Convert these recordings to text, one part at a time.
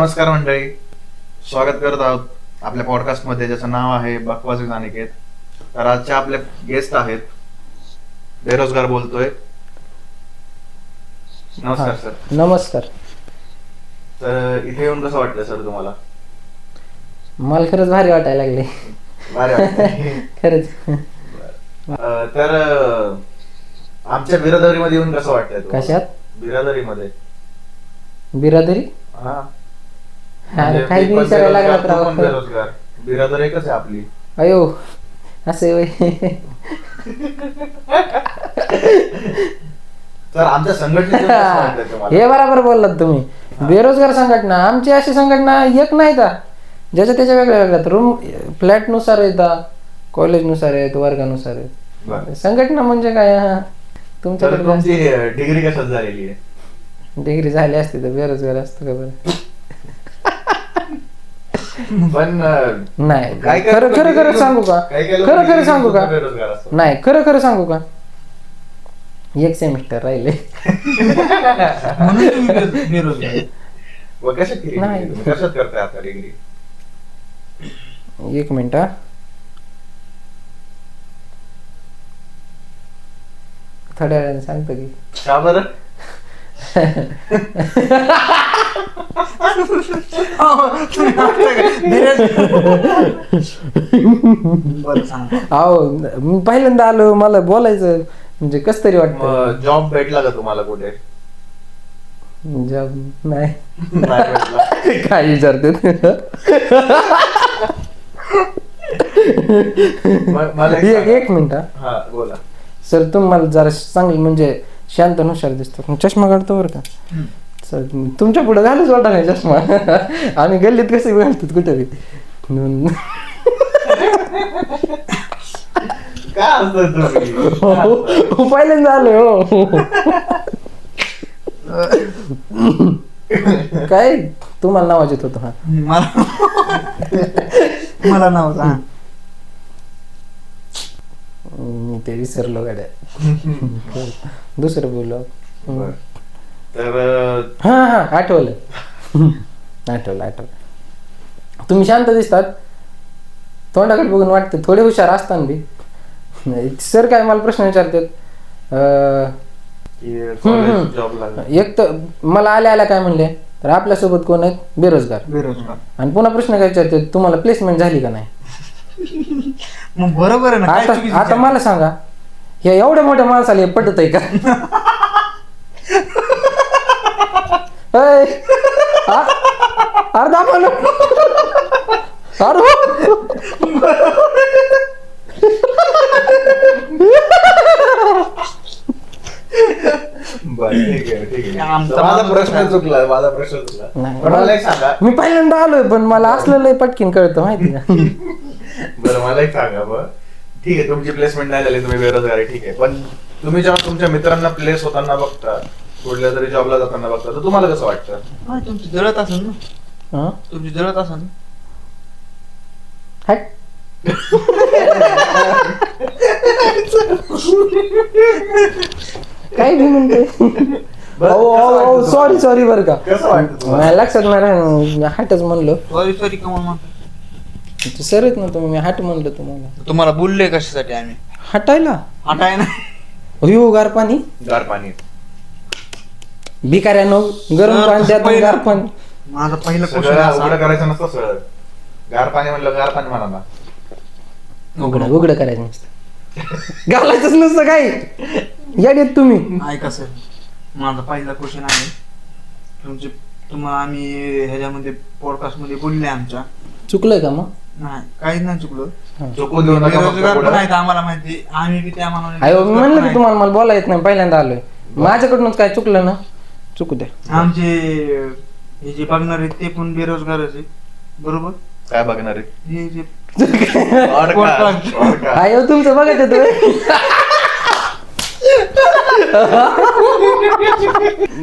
नमस्कार मंडळी, स्वागत करत आहोत आपल्या पॉडकास्टमध्ये ज्याचं नाव आहे बकवास विथ अनिकेत. तर आजचे आपले गेस्ट आहेत बेरोजगार बोलतोय. नमस्कार सर. नमस्कार. तर इथे येऊन कसं वाटलं सर तुम्हाला? मला खरंच भारी वाटायला लागले. भारी वाटतंय. खरंच. तर आमच्या बिरादरीमध्ये येऊन कसं वाटतंय तुम्हाला? कशात? बिरादरीमध्ये. बिरादरी? हा अरे काही बी विचारायला लागला तर आपण बेरोजगार. बिरादरी एकच आहे आपली. अयो असे होय. तर आमच्या संघटनेचं कसं वाटतंय तुम्हाला? हे बरोबर बोललात तुम्ही. बेरोजगार संघटना आमची अशी संघटना एक नाही का ज्याच्या त्याच्या वेगळ्या वेगळ्या रूम फ्लॅट नुसार येतात, कॉलेज नुसार आहेत, वर्गानुसार बरं. आहेत. संघटना म्हणजे काय? तर तुमच्याकडे तुमची डिग्री कशात झालेली आहे? डिग्री झाली असती तर बेरोजगार असतो का बरं? पण नाही काय काय खरं खरं खरं सांगू का? खरं खरं सांगू का? बेरोजगार असतो. नाही खरं खरं सांगू का? एक सेमिस्टर राहिले. म्हणून तुम्ही बेरोजगार. व कशात केली नाही. डिग्री? तुम्ही कशात करताय आता डिग्री? एक मिनिट हा. थोड्या वेळाने सांगतो की. का बरं? बरं सांगा. अहो मी पहिल्यांदा आलो, मला बोलायचं म्हणजे कस तरी वाटतं. मग जॉब भेटला का तुम्हाला कुठे? जॉब नाही. नाही भेटला. काय विचारते? मला एक मिनिट हा. हा बोला. सर तुम्हाला जरा चांगलं म्हणजे शांत हुशार दिसतो. चष्मा काढतो बरं का सर. तुमच्या पुढे घालूच वाटा नाही चष्मा. आम्ही गल्लीत कसे घालतो कुठे बी. काय असतं तुम्ही? पहिल्यांदा आलो हो. काय तुम्हाला नावाज येत होतं? हा मला नाव सांग. मी ते विसरलो गाड्या. दुसरं बोललो. बरं. तर हा हा आठवलं. आठवलं. तुम्ही शांत दिसतात, तोंडाकडे बघून वाटतं थोडे हुशार असताना बी. सर काय मला प्रश्न विचारतात. जॉब लागला. एक तर मला आल्या काय म्हणले तर आपल्यासोबत कोण आहेत? बेरोजगार. आणि पुन्हा प्रश्न काय विचारतात, तुम्हाला प्लेसमेंट झाली का नाही? मग बरोबर आहे ना. काय चुकीचं आता मला सांगा, हे एवढ्या मोठ्या माणसाला हे पटत आहे का? अर्धा म्हणून बरं, ठीक आहे. आमचा माझा माणूस प्रश्न आहे. चुकला. नाही. पण मला एक सांगा. मी पहिल्यांदा आलोय पण मला असलं लय पटकीन कळतं माहिती का? बरं मला एक सांगा. मग ठीक आहे, तुमची प्लेसमेंट नाही झाली, तुम्ही बेरोजगार आहे, ठीक आहे. पण तुम्ही जेव्हा तुमच्या मित्रांना प्लेस होताना बघता, कुठल्या तरी जॉबला जाताना बघता, तर तुम्हाला कसं वाटतं? हा, तुमची जळत असेल ना. हं? तुमची जळत असेल ना. हट. काय बी म्हणते. बरं, कसं वाटतं तुम्हाला? सॉरी बरं का. कसं वाटतं तुम्हाला? मला लक्षात नाही राहिलं. हटच म्हणलो. सॉरी कमल म्हणतो. सर आहेत ना तुम्ही, मी हट म्हणलं तुम्हाला. तुम्हाला बोलले कशासाठी आम्ही? हटायला? हटाय ना. हो गार पाणी. गार पाणी. भिकाऱ्यानो गरम सर, पाणी द्या, पहिलं- गार पाणी. माझा पहिला सगळं क्वेश्चन उघडं करायचं नसतं सर. गार पाणी म्हणलं गार पाणी म्हणा ना. उघडं करायचं नसतं. घालायचंच नसतं काही. येत तुम्ही. ऐका सर, माझा पहिला क्वेश्चन आहे. तुम्हाला आम्ही ह्याच्यामध्ये पॉडकास्ट मध्ये बोलले आमच्या. चुकलंय का मग? नाही, काहीच नाही चुकलं. चुकून देऊ नका फक्त बेरोजगार पण पुढं. आहेत आम्हाला माहिती. आम्ही बी त्या मानाने अयो मी बेरोजगार म्हणलं पण की आहेत. तुम्हाला मला बोला येत नाही, पहिल्यांदा आलोय. माझ्याकडूनच काय चुकलं ना, चुकू द्या. आमचे हे जे बघणार आहेत ते पण बेरोजगारच आहे. बरोबर. काय बघणार आहे? हे जे Podcast. अयो तुमचं बघायचं तुम्ही.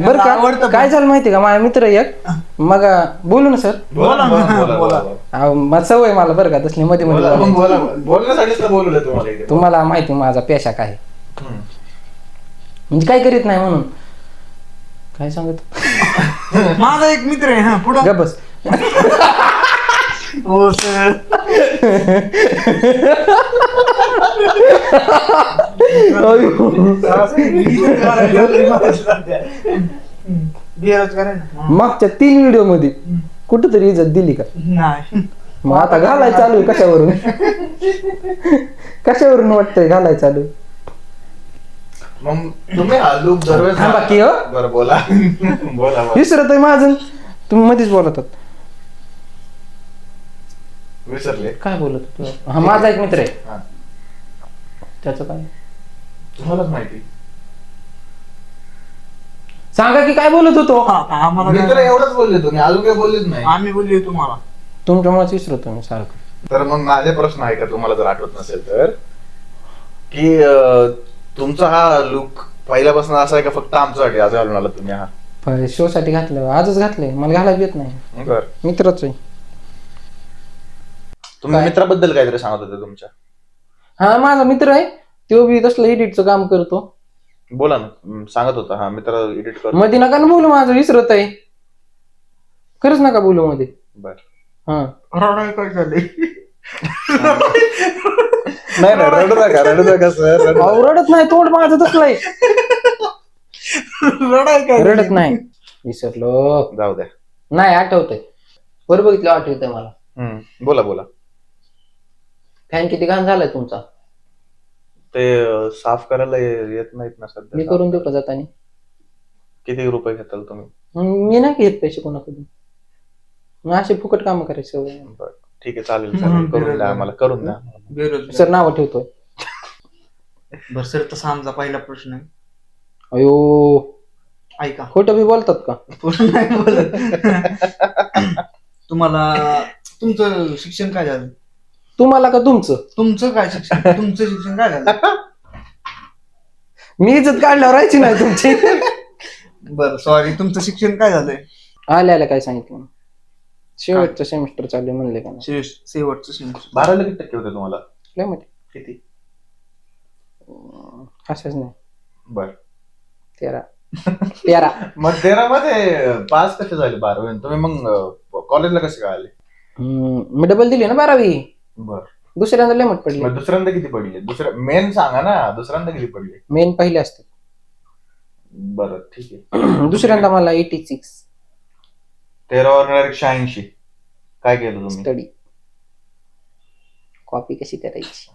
बर का आवडतं पण. काय झालं माहिती का, माझा मित्र एक मग बोलू ना सर. बोला बोला. बोला. मग सवय मला बरं का तसली मध्ये मध्ये बोला. बोलायची. बोलण्यासाठीच तर बोलवलं तुम्हाला इथे. तुम्हाला माहिती माझा पेशा काय हम्म. म्हणजे काय करीत नाही म्हणून. काय सांगत माझा एक मित्र आहे हा पुढं. गप बस. हो सर. बेरोजगार आहे ना. मागच्या 3 व्हिडिओ मध्ये कुठंतरी इज्जत दिली का? नाही. मग आता घालाय चालू आहे कशावरून? कशावरून वाटतंय घालाय चालू? मग तुम्ही हा लूक दरवेळेस थांबा की हो. बरं बोला. बोला बोला. विसरत आहे माझं, तुम्ही मध्येच बोलतात. विसरले काय बोलत होतो? हा माझा एक मित्र आहे, हा. त्याचं काय तुम्हालाच माहिती. सांगा की काय बोलत होतो? आम्हाला मित्र काय- एवढंच बोलले तुम्ही, अजून काही बोललेच नाही. आम्ही बोलले तुम्हाला. तुमच्यामुळेच विसरतो मी सारखं. तर मग माझे प्रश्न आहे का तुम्हाला जर आठवत नसेल तर, की तुमचा हा लुक पहिल्यापासून असा आहे का फक्त आमच्यासाठी आज घालून आला तुम्ही हा? शो साठी घातलं, आजच घातलंय, मला घालायला येत नाही. बर. मित्रच आहे. तुम्ही काय? मित्राबद्दल काहीतरी सांगत होते तुमच्या. हा माझा मित्र आहे, तो बी तसलं एडिटचं काम करतो. बोला ना. सांगत होता हा मित्र एडिट करतो. मध्ये नका ना बोलू, माझं विसरत आहे. खरंच नका बोलू मध्ये. बर. हा रडाय काय झालंय? नाही नाही रडू नका, रडू नका सर. अहो, रडत नाही, तोंड माझं तसलं आहे. रडाय काय रडत नाही. विसरलो. जाऊ द्या. नाही आठवतंय, बरं बघितलं आठवतंय मला. बोला बोला. फॅन किती घाण झालाय तुमचा? ते साफ करायला येत नाहीत ना मी सध्या. करून देऊ का जातानी? किती रुपये घेताल तुम्ही? मी नाही घेत पैसे कोणाकडून, मग असे फुकट काम करायचे. बरं ठीक आहे, चालेल चालेल. करून द्या आम्हाला, करून द्या. बेरोजगार. सर नाव ठेवतोय. बर सर, तसा आमचा पहिला प्रश्न आहे. अयो, ऐका. खोटं बी बोलतात का? पूर्ण नाही बोलत. तुम्हाला तुमचं शिक्षण काय झालं? तुम्हाला का तुमचं? तुमचं काय शिक्षण? तुमचं शिक्षण काय झालं? मी इज्जत काढल्यावर राहायची नाही तुमची. बर सॉरी, तुमचं शिक्षण काय झालंय? आल्या काय सांगितलं? शेवटचं सेमिस्टर चालू आहे म्हणले का नाही? शेवटचं सेमिस्टर. 12ला किती टक्के होते तुम्हाला? लय मोठे. किती? असंच नाही, बर. 13. मग 13 मध्ये पास कसे झाले 12वी? तुम्ही मग कॉलेजला कसे काय आले? मी डबल दिली ना 12वी. बर. दुसऱ्यांदा लय मोठ पडली. मग दुसऱ्यांदा किती पडले? मेन सांगा ना, दुसऱ्यांदा किती पडले? मेन पहिले असते. बरं ठीक आहे. दुसऱ्यांदा मला 86 13 वर डायरेक्ट 86. काय केलं तुम्ही? स्टडी. कॉपी कशी करायची?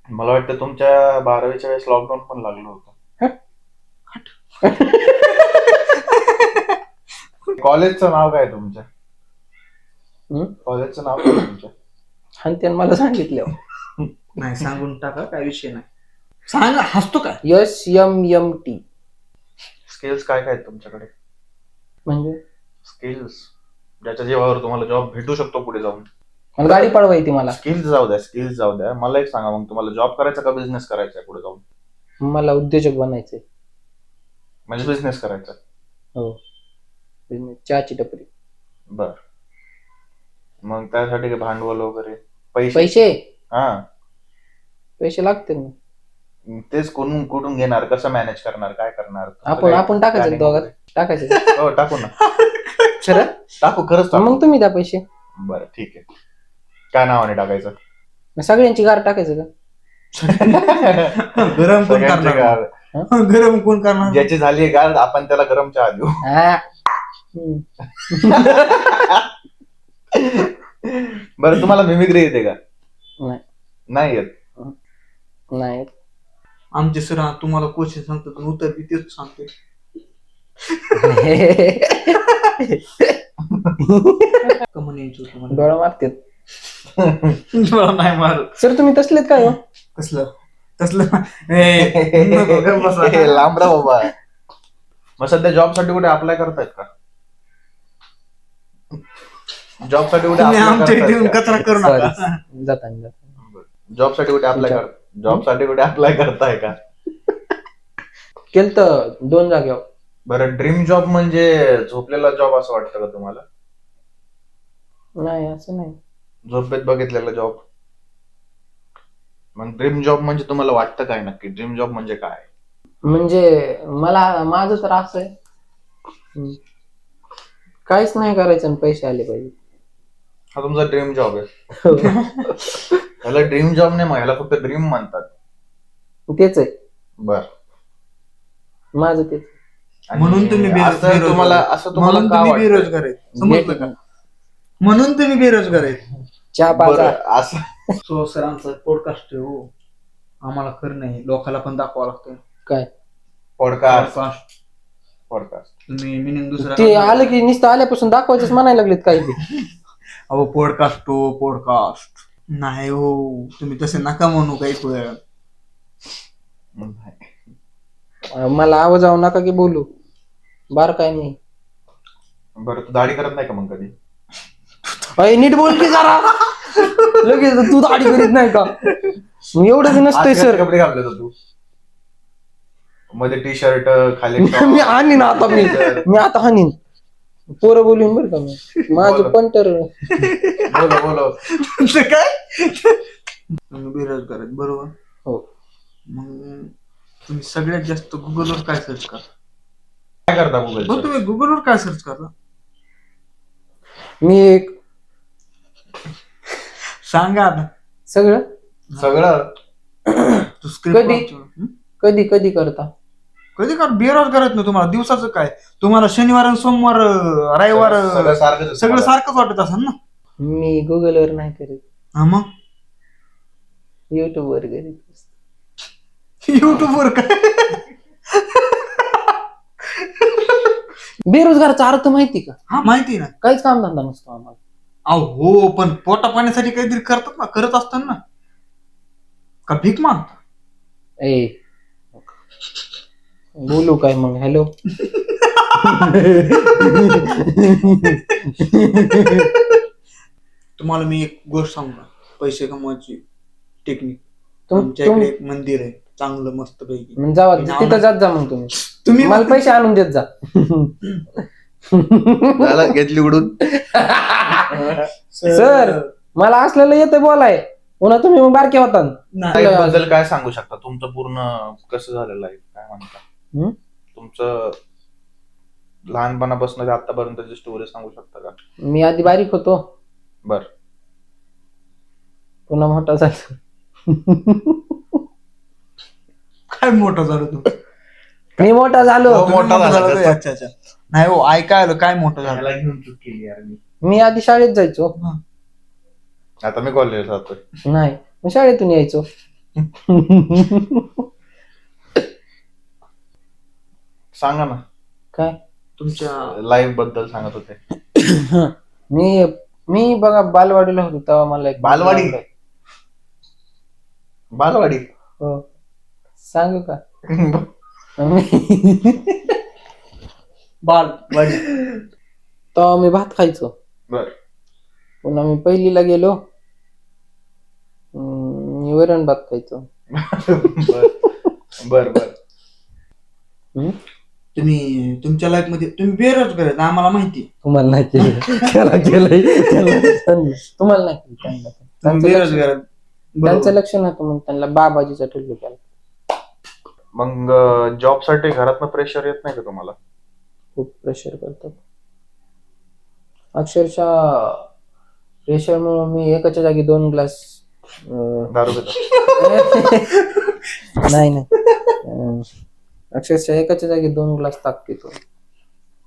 मला वाटतं तुमच्या 12वीच्या वेळेस लॉकडाऊन पण लागलं होतं. कॉलेजचं नाव काय तुमच्या? कॉलेजचं नाव काय तुमच्या? आणि त्यानं मला सांगितलं. नाही सांगून टाका, काय विषय नाही. सांगा, हसतो काय? SMMT. स्किल्स काय काय आहेत तुमच्याकडे? म्हणजे स्किल्स ज्याच्या जीवावर तुम्हाला जॉब भेटू शकतो पुढे जाऊन. मला गाडी पळवायची. मला स्किल्स जाऊ द्या. मला एक सांगा, मग तुम्हाला जॉब करायचा का बिझनेस करायचा पुढे जाऊन? मला उद्योजक बनायचंय. म्हणजे बिझनेस करायचा. हो, बिझनेस, चहाची टपरी. बर. मग त्यासाठी काय भांडवल वगैरे? पैसे हा, पैसे लागतील ना. तेच कुठून घेणार, कसं मॅनेज करणार, काय करणार? आपण टाकायचं दोघात. टाकायचं. हो टाकू ना. खरं टाकू, खरंच टाकू. मग तुम्ही द्या पैसे. बरं ठीक आहे. काय नावाने टाकायचं? मग सगळ्यांची गार टाकायचं का? गरम कोण सगळ्यांचे करणार? गार. गरम कोण करणार? ज्याची झाली गार आपण त्याला गरम चहा देऊ. हा. बरं, तुम्हाला मिमिक्री येते का? नाही. नाही येत. नाही. आमचे सर तुम्हाला क्वेश्चन सांगतात, उत्तर बी तेच सांगते. कमन यायचं होतं मला. डोळा मारतात. डोळा नाही मारत. सर तुम्ही तसलेत काय हो? तसलं नको, गप्प बसा. हे लांब राहा बाबा. मग सध्या जॉब साठी कुठे अप्लाय करतायत का? जॉब साठी कुठे तुम्ही आमच्या इथे येऊन अप्लाय कचरा करू Sorry. नका. जाताना जॉब साठी कुठे अप्लाय करताय का? केलं 2 जागेवर. बरं, ड्रीम जॉब म्हणजे झोपलेला जॉब असं वाटतं का तुम्हाला? नाही, असं नाही. झोपेत बघितलेला जॉब. मग ड्रीम जॉब म्हणजे तुम्हाला वाटतं काय नक्की? ड्रीम जॉब म्हणजे काय? म्हणजे मला माझं तर असं आहे काहीच नाही करायचं आणि पैसे आले पाहिजे. हा तुमचा ड्रीम जॉब आहे. ह्याला ड्रीम जॉब नाही, मग ह्याला फक्त ड्रीम म्हणतात. तेच आहे बर. माझं तेच. आणि म्हणून तुम्ही असं तुम्हाला म्हणून का तुम्ही वाटतं? बेरोजगार आहेत, समजलं का? म्हणून तुम्ही बेरोजगार आहेत. चहा पाजा. बरं, असं सो सर आमचा पॉडकास्ट आहे हो, आम्हाला खरं नाही, लोकांना पण दाखवावं लागतं. काय पॉडकास्ट पॉडकास्ट पॉडकास्ट तुम्ही मिनिंग दुसरा ते आलं की नुसतं आल्यापासून दाखवायचंच म्हणायला लागलेत काही बी. अहो पॉडकास्ट हो पॉडकास्ट नाही हो, तुम्ही तसे नका म्हणू काही वेळ. मला आवाज जाऊ नका की बोलू बार काय नाही. बरं, तू दाढी करत नाही का मग कधी? अय नीट बोल की जरा. लगेच तू दाढी करीत नाही का? मी एवढं बी नसतंय आज सर. कपडे घातले होते तू मध्ये टी शर्ट खाली मी हानीन आता. मी आता हानीन. पोरं बोलून बरं का मी माझे बोला. पंटर. बोलो तुमचं काय? तुम्ही बेरोजगार आहेत बरोबर. हो. मग तुम्ही सगळ्यात जास्त गुगलवर काय सर्च करता? काय करता मग गुगल? तुम्ही गुगलवर काय सर्च करता? मी एक सांगा आता. सगळं सगळं तू स्क्रिप्ट कधी? कधी कधी करता. कधी का बेरोजगार आहेत ना तुम्हाला? दिवसाचं काय तुम्हाला? शनिवार आणि सोमवार रविवार सगळं सारखंच आहे सगळं तुम्हाला. सारखंच वाटत असेल ना? मी गुगलवर नाही करीत, हा मग युट्यूब वर करीत. युट्यूबवर काय? बेरोजगारचा अर्थ माहिती का? हा माहिती ना. काहीच काम धंदा नसतो आम्हाला. अहो हो, पण पोटा पाण्यासाठी काहीतरी करतात ना, करत असतात ना. का भीक मागता? ए बोलू काय मग? हॅलो. तुम्हाला मी एक गोष्ट सांगू का? पैसे कमवायची टेक्निक. तुम आमच्याकडे एक मंदिर आहे चांगलं मस्त पैकी. मग जावा तिथं जात जा मग तुम्ही. तुम्ही मला पैसे आणून देत जा. झालं, घेतली उडून. सर मला असलेलं येतं बोलाय. पुन्हा तुम्ही मग बारके होता. नाही. लाईफ बद्दल काय सांगू शकता? तुमचं पूर्ण कसं झालेलं आहे, काय म्हणता? हम्म? तुमचं लहानपणापासून आतापर्यंतची स्टोरी सांगू शकता का? मी आधी बारीक होतो, बर. पुन्हा मोठा झालो. काय मोठं झालं तू? मी मोठा झालो. हो, मोठा झाला झालं. अच्छा अच्छा. नाही हो, ऐकायला काय मोठं झालं? ह्याला घेऊन चूक केली यार मी. मी आधी शाळेत जायचो. आता मी कॉलेज जातोय. नाही मग शाळेतून यायचो. सांगा ना, काय तुमच्या लाईफ बद्दल सांगत होते. मी मी बघा बालवाडीला होतो तेव्हा मला एक बालवाडी? बालवाडी? हो. सांगू का? बाल वाडी. तेव्हा मी भात खायचो. बर. पुन्हा मी पहिलीला गेलो, मी वरण भात खायचो. बर बर. तुम्ही तुमच्या लाईफ मध्ये तुम्ही बेरोजगार आहेत आम्हाला माहिती. तुम्हाला नाही केलं, त्याला केलंय, तुम्हाला नाही केलं. तुम्ही त्यांचं बेरोजगार आहेत. त्यांचं लक्ष नव्हतं म्हणून त्यांना बाबाजीचा ठेवलं केला. मग जॉब साठी घरातनं प्रेशर येत नाही का तुम्हाला? खूप प्रेशर करतात. अक्षरशः प्रेशरमुळे मी एकाच्या जागी 2 ग्लास दारू पिता? नाही अक्षरशः एकाच्या जागी 2 ग्लास ताक पितो.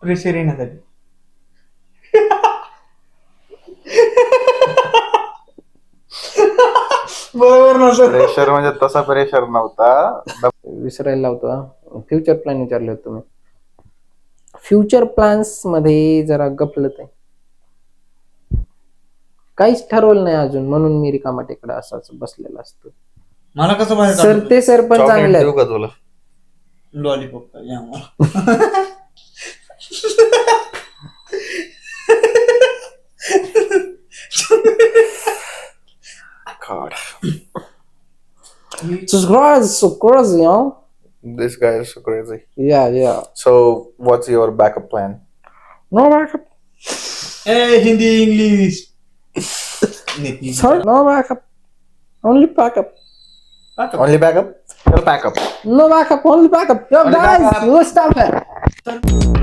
प्रेशर येण्यासाठी. बरोबर ना सर? प्रेशर म्हणजे तसा प्रेशर नव्हता. विसरायला लावतो. फ्युचर प्लॅन विचारले होते तुम्ही. फ्युचर प्लॅन्स मध्ये जरा गफलत आहे. काहीच ठरवलं नाही अजून, म्हणून मी रिकामा टेकडा असाच बसलेला असतो. मला कसं बाहेर सर ते सर पण चॉकलेट चांगले देऊ आहेत. का तुला? लॉलीपॉप पाहिजे आम्हाला. God. So crazy, huh? This guy is so crazy. Yeah. So, what's your backup plan? No backup. A Hindi English. Sorry, no backup. Only backup. Only backup? Well, backup. No backup, only backup. Yo, Only guys, backup. you stop it.